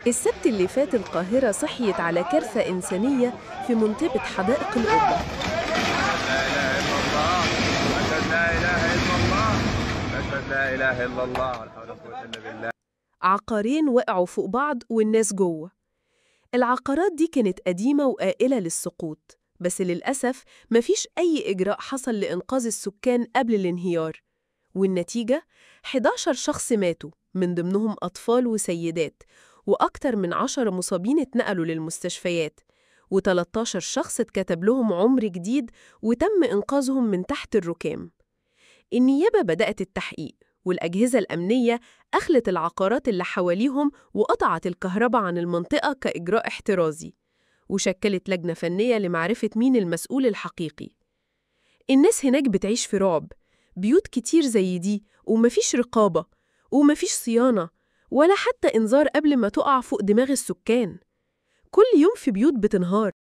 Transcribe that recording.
السبت اللي فات القاهرة صحيت على كارثة إنسانية في منطقة حدائق القبة. لا إله إلا الله. أشهد لا إله إلا الله. ولا حول ولا قوة إلا بالله. عقارين وقعوا فوق بعض والناس جوه. العقارات دي كانت قديمة وآئلة للسقوط، بس للأسف مفيش أي إجراء حصل لإنقاذ السكان قبل الانهيار، والنتيجة 11 شخص ماتوا، من ضمنهم أطفال وسيدات، وأكتر من 10 مصابين اتنقلوا للمستشفيات، و13 شخص اتكتب لهم عمر جديد وتم إنقاذهم من تحت الركام. النيابة بدأت التحقيق، والأجهزة الأمنية أخلت العقارات اللي حواليهم وقطعت الكهرباء عن المنطقة كإجراء احترازي، وشكلت لجنة فنية لمعرفة مين المسؤول الحقيقي. الناس هناك بتعيش في رعب، بيوت كتير زي دي ومفيش رقابة ومفيش صيانة ولا حتى إنذار قبل ما تقع فوق دماغ السكان. كل يوم في بيوت بتنهار.